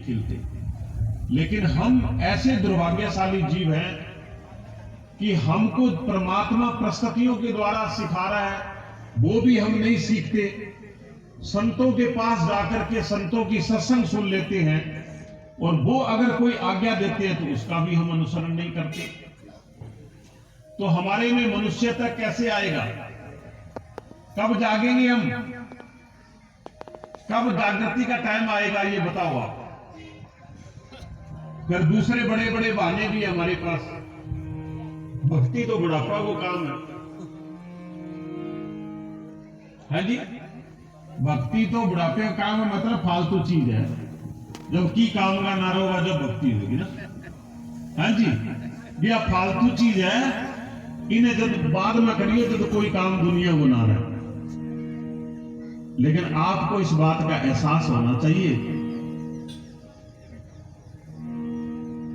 खिलते। लेकिन हम ऐसे दुर्भाग्यशाली जीव हैं कि हमको परमात्मा प्रस्तुतियों के द्वारा सिखा रहा है, वो भी हम नहीं सीखते। संतों के पास जाकर के संतों की सत्संग सुन लेते हैं, और वो अगर कोई आज्ञा देते हैं तो उसका भी हम अनुसरण नहीं करते। तो हमारे में मनुष्यता कैसे आएगा? कब जागेंगे हम? कब जागृति का टाइम आएगा, ये बताओ आप। फिर दूसरे बड़े बड़े बहाने भी हमारे पास। भक्ति तो बुढ़ापा को काम है जी। भक्ति तो बुढ़ापे का काम है, मतलब फालतू चीज है। जबकि काम का नारा होगा जब भक्ति होगी ना। हाँ जी, यह फालतू चीज है। इन्हें जब बाद में करिए तो कोई काम दुनिया को ना रहे। लेकिन आपको इस बात का एहसास होना चाहिए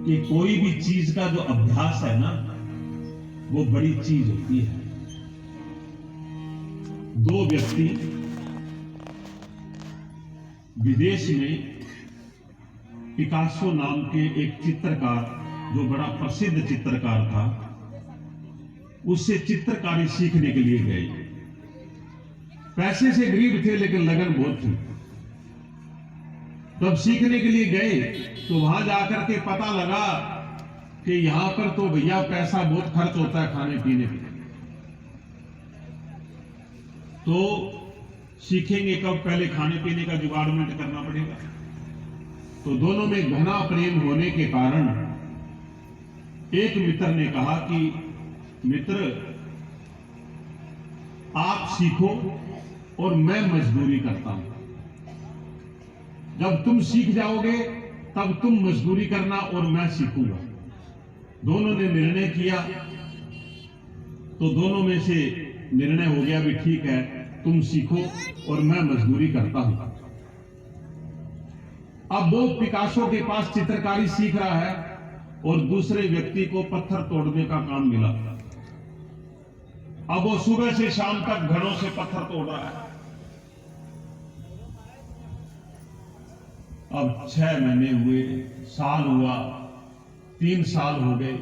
कि कोई भी चीज का जो अभ्यास है ना, वो बड़ी चीज होती है। दो व्यक्ति विदेश में पिकासो नाम के एक चित्रकार, जो बड़ा प्रसिद्ध चित्रकार था, उससे चित्रकारी सीखने के लिए गए। पैसे से गरीब थे लेकिन लगन बहुत थी। तब सीखने के लिए गए तो वहां जाकर के पता लगा कि यहां पर तो भैया पैसा बहुत खर्च होता है खाने पीने पे। तो सीखेंगे कब? पहले खाने पीने का जुगाड़मेंट करना पड़ेगा। तो दोनों में घना प्रेम होने के कारण एक मित्र ने कहा कि मित्र, आप सीखो और मैं मजदूरी करता हूं। जब तुम सीख जाओगे तब तुम मजदूरी करना और मैं सीखूंगा। दोनों ने निर्णय किया। तो दोनों में से निर्णय हो गया भी ठीक है, तुम सीखो और मैं मजदूरी करता हूं। अब वो पिकासो के पास चित्रकारी सीख रहा है और दूसरे व्यक्ति को पत्थर तोड़ने का काम मिला। अब वो सुबह से शाम तक घरों से पत्थर तोड़ रहा है। अब 6 महीने हुए, साल हुआ, 3 साल हो गए।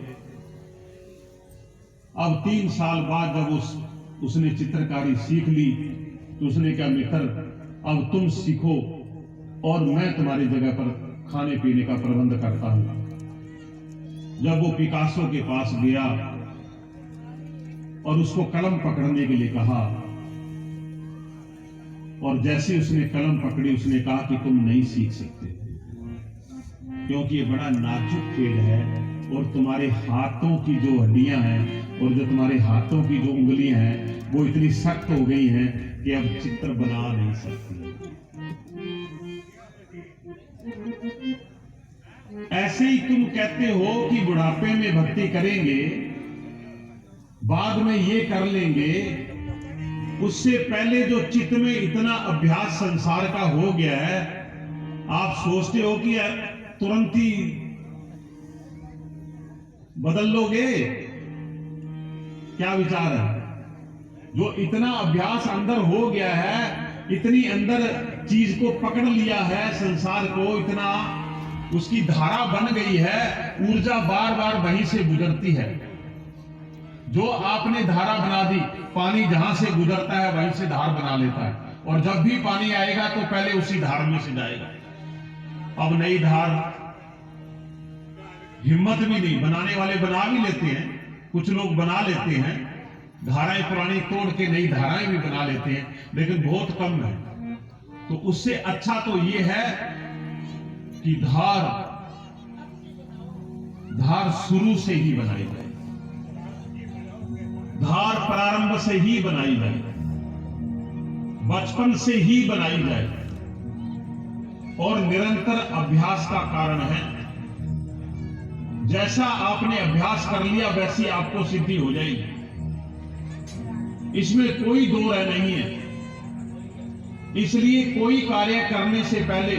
अब 3 साल बाद जब उसने चित्रकारी सीख ली तो उसने कहा, मित्र अब तुम सीखो और मैं तुम्हारी जगह पर खाने पीने का प्रबंध करता हूं। जब वो पिकासो के पास गया और उसको कलम पकड़ने के लिए कहा, और जैसे उसने कलम पकड़ी उसने कहा कि तुम नहीं सीख सकते, क्योंकि ये बड़ा नाजुक पेड़ है और तुम्हारे हाथों की जो हड्डियां हैं और जो तुम्हारे हाथों की जो उंगलियां हैं वो इतनी सख्त हो गई हैं कि अब चित्र बना नहीं सकती। ऐसे ही तुम कहते हो कि बुढ़ापे में भक्ति करेंगे, बाद में ये कर लेंगे, उससे पहले जो चित्त में इतना अभ्यास संसार का हो गया है, आप सोचते हो कि तुरंत ही बदल लोगे? क्या विचार है? जो इतना अभ्यास अंदर हो गया है, इतनी अंदर चीज को पकड़ लिया है, संसार को इतना उसकी धारा बन गई है, ऊर्जा बार बार वहीं से गुजरती है। जो आपने धारा बना दी, पानी जहां से गुजरता है वहीं से धार बना लेता है, और जब भी पानी आएगा तो पहले उसी धार में से जाएगा। अब नई धार, हिम्मत भी नहीं, बनाने वाले बना भी लेते हैं, कुछ लोग बना लेते हैं, धाराएं पुरानी तोड़ के नई धाराएं भी बना लेते हैं, लेकिन बहुत कम है। तो उससे अच्छा तो ये है कि धार शुरू से ही बनाई जाए, धार प्रारंभ से ही बनाई जाए, बचपन से ही बनाई जाए, और निरंतर अभ्यास का कारण है। जैसा आपने अभ्यास कर लिया वैसी आपको सिद्धि हो जाएगी, इसमें कोई दो राय नहीं है। इसलिए कोई कार्य करने से पहले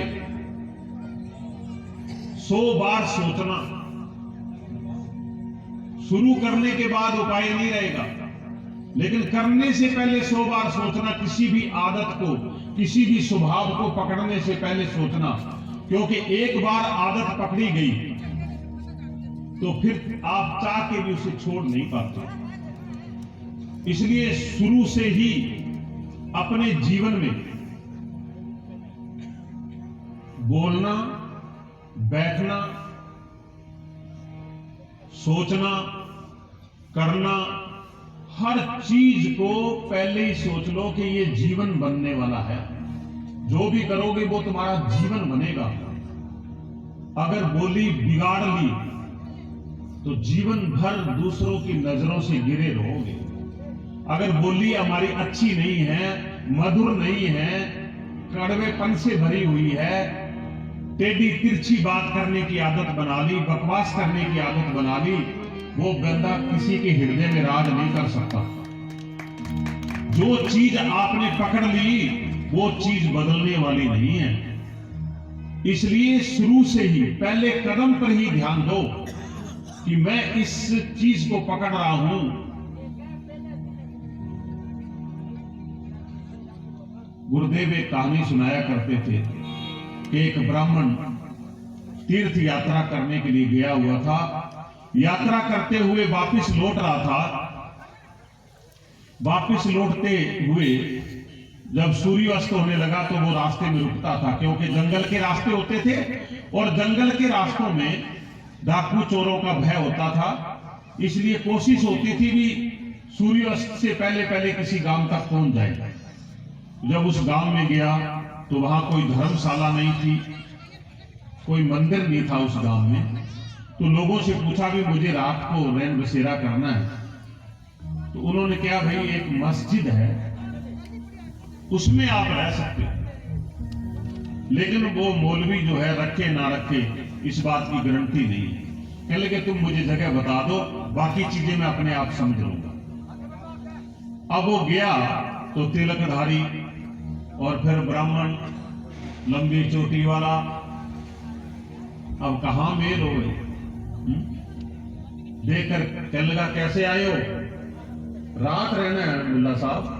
100 बार सोचना। शुरू करने के बाद उपाय नहीं रहेगा, लेकिन करने से पहले 100 बार सोचना। किसी भी आदत को, किसी भी स्वभाव को पकड़ने से पहले सोचना क्योंकि एक बार आदत पकड़ी गई तो फिर आप चाह के भी उसे छोड़ नहीं पाते। इसलिए शुरू से ही अपने जीवन में बोलना, बैठना, सोचना, करना, हर चीज को पहले ही सोच लो कि ये जीवन बनने वाला है। जो भी करोगे वो तुम्हारा जीवन बनेगा। अगर बोली बिगाड़ ली तो जीवन भर दूसरों की नजरों से गिरे रहोगे। अगर बोली हमारी अच्छी नहीं है, मधुर नहीं है, कड़वेपन से भरी हुई है, टेढ़ी तिरछी बात करने की आदत बना ली, बकवास करने की आदत बना ली, वो बंदा किसी के हृदय में राज नहीं कर सकता। जो चीज आपने पकड़ ली वो चीज बदलने वाली नहीं है। इसलिए शुरू से ही पहले कदम पर ही ध्यान दो कि मैं इस चीज को पकड़ रहा हूं। गुरुदेव एक कहानी सुनाया करते थे कि एक ब्राह्मण तीर्थ यात्रा करने के लिए गया हुआ था। यात्रा करते हुए वापस लौट रहा था। वापस लौटते हुए जब सूर्यास्त होने लगा तो वो रास्ते में रुकता था, क्योंकि जंगल के रास्ते होते थे और जंगल के रास्तों में डाकू चोरों का भय होता था। इसलिए कोशिश होती थी कि सूर्यास्त से पहले पहले किसी गांव तक पहुंच जाए। जब उस गांव में गया तो वहां कोई धर्मशाला नहीं थी, कोई मंदिर नहीं था उस गांव में। तो लोगों से पूछा भी मुझे रात को रैन बसेरा करना है। तो उन्होंने कहा भाई एक मस्जिद है उसमें आप रह सकते हो, लेकिन वो मौलवी जो है रखे ना रखे इस बात की गारंटी नहीं है। कहने लगे तुम मुझे जगह बता दो, बाकी चीजें मैं अपने आप समझ लूंगा। अब वो गया तो तिलकधारी और फिर ब्राह्मण, लंबी चोटी वाला, अब कहां मेल हो गई। देखकर कहने लगा कैसे आए हो? रात रहना है मुल्ला साहब,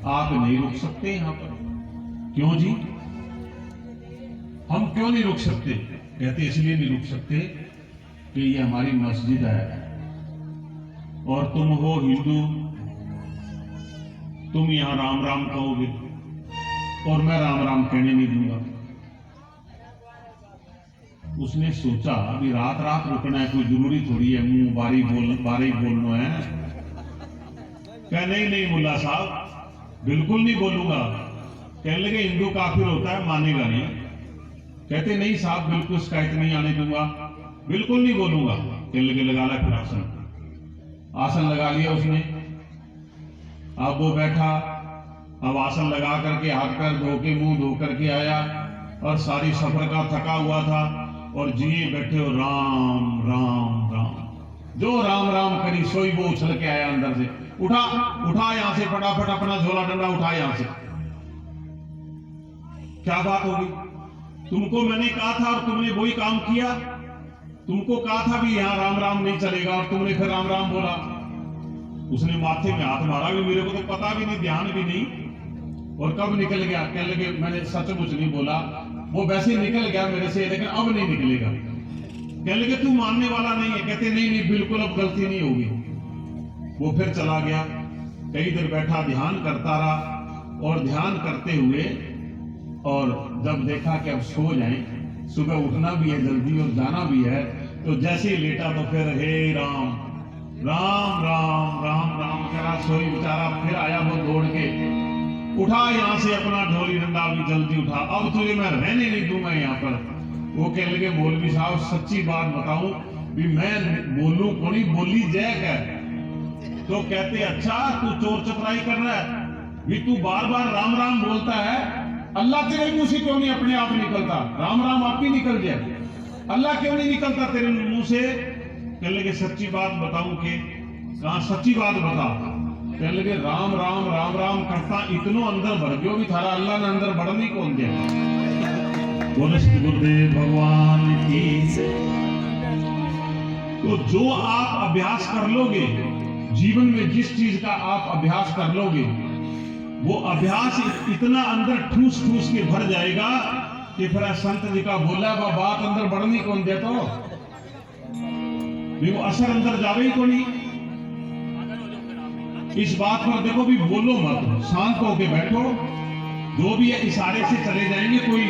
आप नहीं रुक सकते यहां पर। क्यों जी? हम क्यों नहीं रुक सकते? कहते इसलिए नहीं रुक सकते कि ये हमारी मस्जिद है और तुम हो हिंदू, तुम यहां राम राम कहोगे और मैं राम राम कहने नहीं दूंगा। उसने सोचा अभी रात रात रुकना है, कोई जरूरी थोड़ी है मुंह बारी बोलना है। कह नहीं नहीं मुल्ला साहब बिल्कुल नहीं बोलूंगा। कहने लगे हिंदू काफिर होता है, मानेगा नहीं। कहते नहीं साहब बिल्कुल शिकायत नहीं आने दूंगा, बिल्कुल नहीं बोलूंगा। कहने लगे लगा ला फिर आसन लगा लिया उसने। अब वो बैठा, अब आसन लगा करके हाथ पैर धो के मुंह धो करके आया और सारी सफर का थका हुआ था और जिए बैठे हो राम राम राम। जो राम राम करी सोई वो उछल के आया अंदर से। उठा उठा यहां से फटाफट अपना झोला डंडा उठा यहां से। क्या बात होगी? तुमको मैंने कहा था और तुमने वही काम किया। तुमको कहा था भी यहां राम राम नहीं चलेगा और तुमने फिर राम राम बोला। उसने माथे में हाथ मारा भी, मेरे को तो पता भी नहीं, ध्यान भी नहीं, और कब निकल गया। कहने लगे मैंने सचमुच नहीं बोला, वो वैसे निकल गया मेरे से, लेकिन अब नहीं निकलेगा। कहने लगे तू मानने वाला नहीं है। कहते नहीं नहीं बिल्कुल अब गलती नहीं होगी। वो फिर चला गया, कई देर बैठा ध्यान करता रहा और ध्यान करते हुए, और जब देखा कि अब सो जाएं, सुबह उठना भी है जल्दी और जाना भी है, तो जैसे ही लेटा तो फिर हे राम राम राम राम राम करा। सोई बेचारा फिर आया वो दौड़ के, उठा यहां से अपना ढोली डंडा भी जल्दी उठा, अब तुझे मैं रहने नहीं दूंगा यहाँ पर। वो कहने लगे मौलवी साहब सच्ची बात बताऊं भी मैं बोलूं को नहीं, बोली जय कह। तो कहते अच्छा तू चोर चतराई कर रहा है भी, तू बार बार राम राम बोलता है, अल्लाह तेरे मुंह से क्यों नहीं अपने आप निकलता? राम राम आप ही निकल जाए, अल्लाह क्यों नहीं निकलता तेरे मुंह से? कहने लगे सच्ची बात बताऊं कि कहां सच्ची बात बता। कहने लगे राम राम राम राम करता इतनो अंदर भर गयो भी थारा अल्लाह ने अंदर बढ़ने कौन दिया। बोलो श्री गुरुदेव भगवान की। तो जो आप अभ्यास कर लोगे जीवन में, जिस चीज का आप अभ्यास कर लोगे वो अभ्यास इतना अंदर ठूस ठूस के भर जाएगा कि फिर संत जी का बोला वह बात अंदर बढ़नी कौन देता हो, वो असर अंदर जावे ही को नहीं। इस बात पर देखो भी बोलो मत, शांत होके बैठो। जो भी है इशारे से चले जाएंगे। कोई